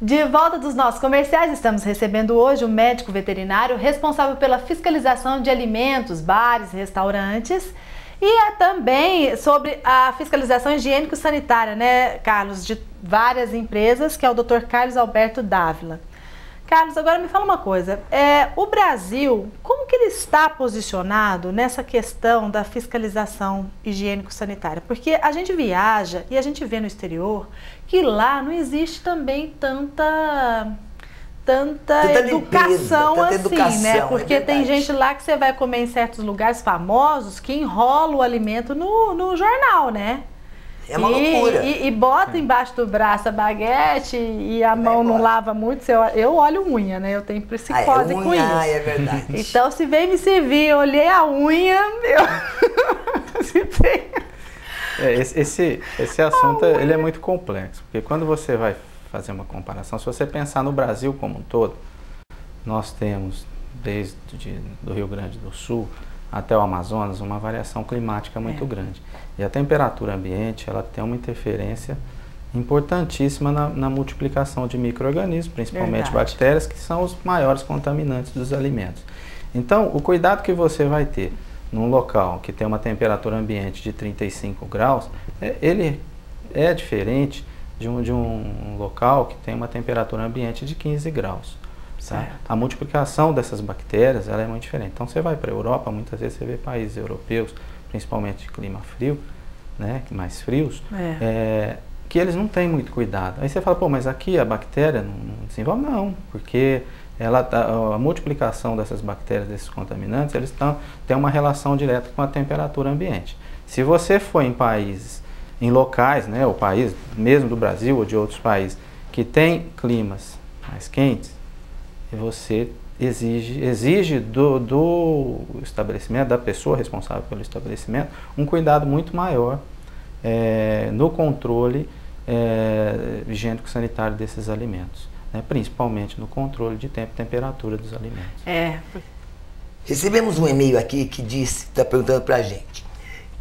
De volta dos nossos comerciais, estamos recebendo hoje o médico veterinário responsável pela fiscalização de alimentos, bares, restaurantes e também sobre a fiscalização higiênico-sanitária, né, Carlos, de várias empresas, que é o Dr. Carlos Alberto Dávila. Carlos, agora me fala uma coisa, o Brasil, como que ele está posicionado nessa questão da fiscalização higiênico-sanitária? Porque a gente viaja e a gente vê no exterior que lá não existe também tanta educação assim, né? Porque tem gente lá que você vai comer em certos lugares famosos que enrola o alimento no jornal, né? É uma loucura. E bota embaixo do braço a baguete e a mão não lava muito. Eu olho unha, né? Eu tenho psicose com isso. É verdade. Então, se vem me servir, eu olhei a unha, Esse assunto ele é muito complexo, porque quando você vai fazer uma comparação, se você pensar no Brasil como um todo, nós temos, desde do Rio Grande do Sul até o Amazonas, uma variação climática muito grande. E a temperatura ambiente, ela tem uma interferência importantíssima na multiplicação de micro-organismos, principalmente bactérias, que são os maiores contaminantes dos alimentos. Então, o cuidado que você vai ter num local que tem uma temperatura ambiente de 35 graus, ele é diferente de um local que tem uma temperatura ambiente de 15 graus. Tá? A multiplicação dessas bactérias ela é muito diferente. Então você vai para a Europa, muitas vezes você vê países europeus, principalmente de clima frio, né, mais frios, que eles não têm muito cuidado. Aí você fala, pô, mas aqui a bactéria não desenvolve? Não, porque a multiplicação dessas bactérias, desses contaminantes, eles têm uma relação direta com a temperatura ambiente. Se você for em locais, né, o país mesmo do Brasil ou de outros países, que tem climas mais quentes, você exige do estabelecimento, da pessoa responsável pelo estabelecimento, um cuidado muito maior no controle higiênico-sanitário desses alimentos, né? Principalmente no controle de tempo e temperatura dos alimentos. Recebemos um e-mail aqui que está perguntando para a gente,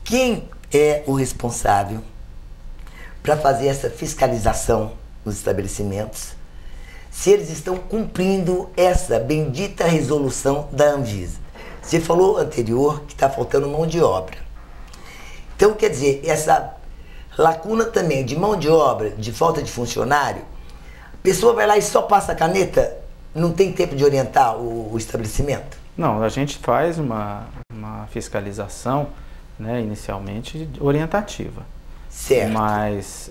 quem é o responsável para fazer essa fiscalização nos estabelecimentos, se eles estão cumprindo essa bendita resolução da Anvisa. Você falou anterior que está faltando mão de obra. Então, quer dizer, essa lacuna também de mão de obra, de falta de funcionário, a pessoa vai lá e só passa a caneta, não tem tempo de orientar o estabelecimento? Não, a gente faz uma fiscalização, né, inicialmente orientativa. Certo. Mas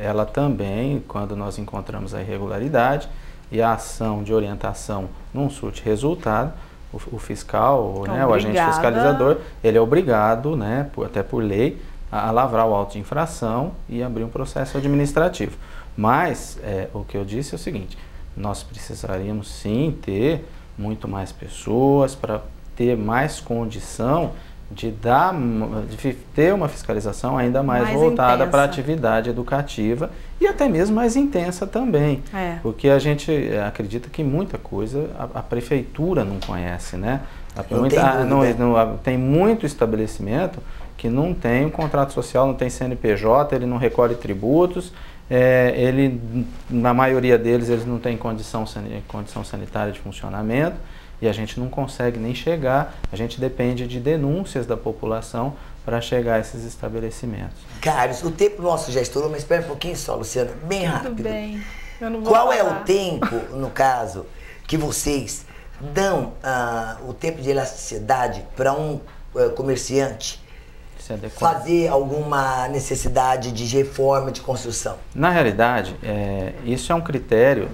ela também, quando nós encontramos a irregularidade e a ação de orientação não surte resultado, o fiscal, né, o agente fiscalizador, ele é obrigado, né, até por lei, a lavrar o auto de infração e abrir um processo administrativo. Mas o que eu disse é o seguinte, nós precisaríamos sim ter muito mais pessoas para ter mais condição de ter uma fiscalização ainda mais voltada para a atividade educativa e até mesmo mais intensa também. Porque a gente acredita que muita coisa a prefeitura não conhece, né? Tem muito estabelecimento que não tem um contrato social, não tem CNPJ, ele não recolhe tributos, na maioria deles eles não têm condição sanitária de funcionamento. E a gente não consegue nem chegar, a gente depende de denúncias da população para chegar a esses estabelecimentos. Carlos, o tempo nosso já estourou, mas espera um pouquinho só, Luciana, bem rápido. Tudo bem, eu não vou Qual falar. é o tempo, no caso, que vocês dão o tempo de elasticidade para um comerciante fazer alguma necessidade de reforma, de construção? Na realidade, isso é um critério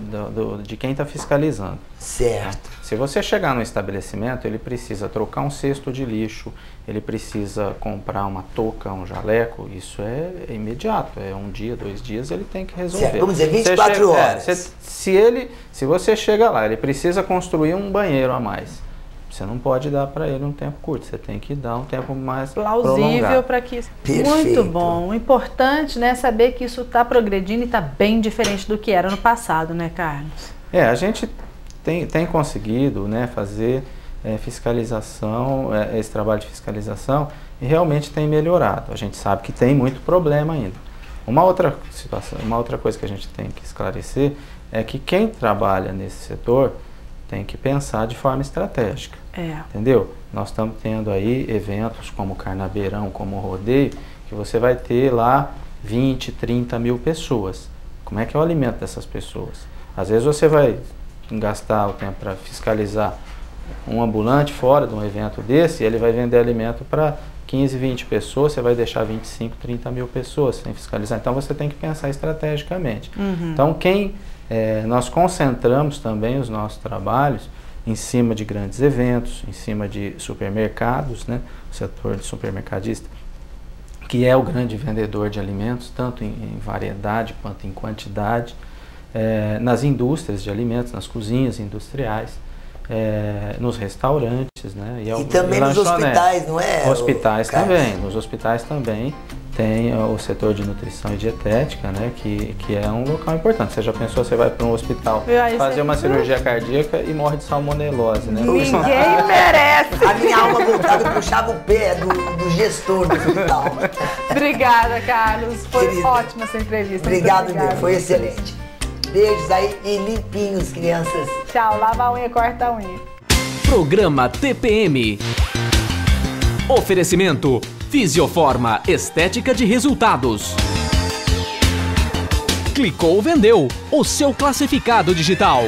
de quem está fiscalizando. Certo. Se você chegar no estabelecimento, ele precisa trocar um cesto de lixo, ele precisa comprar uma touca, um jaleco, isso é imediato, um dia, 2 dias, ele tem que resolver. Certo. Vamos dizer, 24 horas. Se você chega lá, ele precisa construir um banheiro a mais. Você não pode dar para ele um tempo curto, você tem que dar um tempo mais plausível para que isso. Muito bom. O importante, né, é saber que isso está progredindo e está bem diferente do que era no passado, né, Carlos? A gente tem conseguido, né, fazer fiscalização, esse trabalho de fiscalização, e realmente tem melhorado. A gente sabe que tem muito problema ainda. Uma outra situação, uma outra coisa que a gente tem que esclarecer é que quem trabalha nesse setor tem que pensar de forma estratégica, entendeu? Nós estamos tendo aí eventos como Carnaveirão, como o Rodeio, que você vai ter lá 20, 30 mil pessoas. Como é que é o alimento dessas pessoas? Às vezes você vai gastar o tempo para fiscalizar um ambulante fora de um evento desse, e ele vai vender alimento para 15, 20 pessoas, você vai deixar 25, 30 mil pessoas sem fiscalizar. Então você tem que pensar estrategicamente. Então nós concentramos também os nossos trabalhos em cima de grandes eventos, em cima de supermercados, né? O setor de supermercadista, que é o grande vendedor de alimentos, tanto em variedade quanto em quantidade, nas indústrias de alimentos, nas cozinhas industriais, nos restaurantes, né? E também nos hospitais, não é? Hospitais também, nos hospitais também tem o setor de nutrição e dietética, né? Que é um local importante. Você já pensou, você vai para um hospital fazer uma cirurgia cardíaca e morre de salmonelose, né? Ninguém merece! A minha alma voltada puxava o pé do gestor do hospital. Obrigada, Carlos. Foi Querida, ótima essa entrevista. Obrigado, meu. Foi excelente. Beijos aí e limpinhos, crianças. Tchau, lava a unha, corta a unha. Programa TPM. Oferecimento Fisioforma, estética de resultados. Clicou, vendeu. O seu classificado digital.